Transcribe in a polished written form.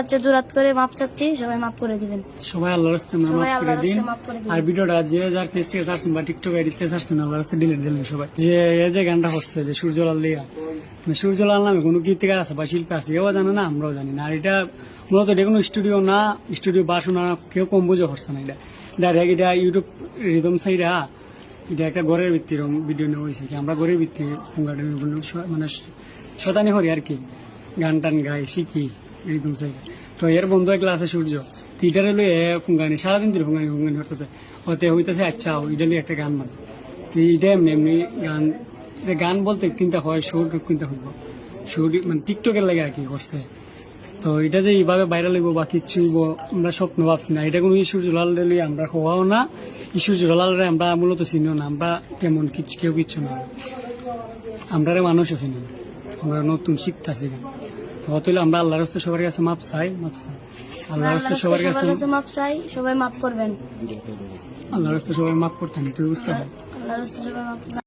কাছে দুরাত করে মাপ চাচ্ছি, সবাই মাপ করে দিবেন। সবাই আল্লাহর রাস্তে সবাই মাফ করে আল্লাহর দিন। রাস্তায় মাপ করে দিন। আর ভিডিওটা যে যার পেজ থেকে ছাড়ছেন বা টিকটক আইডি থেকে ছাড়ছেন আল্লাহর রাস্তে ডিলিট দিলেন সবাই। যে এই যে গানটা হচ্ছে যে সূর্যলাল লিয়া, সূর্যলাল নামে কোনো গীতিকার আছে বা শিল্পী আছে, এও জানে না, আমরাও জানি না। আর এটা মূলত এটা কোনো স্টুডিও না, স্টুডিও বাসনা কেউ কম্পোজও করছে না। এটা ডাইরেক্ট এটা ইউটিউব রিদম সাইডা এটা একটা ঘরের ভিত্তির ভিডিও নেওয়া হয়েছে কি আমরা ঘরের ভিত্তি মানে শতানি করি আর কি, গান টান গাই শিখি রিদম সাইডা। তো এর বন্ধু একলা আছে সূর্য, তিটারে লই ফুঙ্গানি সারাদিন ধরে ফুঙ্গানি ফুঙ্গানি করতেছে, হতে হইতেছে আচ্ছা এটা লই একটা গান মানে। তো এইটা এমনি এমনি গান, গান বলতে কিনতে হয়, সুর কিনতে হইব, সুর মানে টিকটকের লাগে আর কি করছে। তো এটা যে এইভাবে বাইরে লাগবো বা কিচ্ছু আমরা স্বপ্ন ভাবছি না। এটা কোনো ইস্যু জলাল দিলে আমরা হওয়াও না, ইস্যু জলালরে আমরা মূলত চিনিও না, আমরা তেমন কেউ কিচ্ছু না, আমরা মানুষও চিনি না, আমরা নতুন শিখতেছি না। হয়তো আমরা আল্লাহর রাস্তায় সবার কাছে মাপ চাই, আল্লাহর রাস্তায় সবার কাছে মাপ চাই, সবাই মাপ করবেন। আল্লাহর রাস্তায় সবাই মাপ করতেন, তুই বুঝতে পারো। আল্লাহর রাস্তায় সবাই মাপ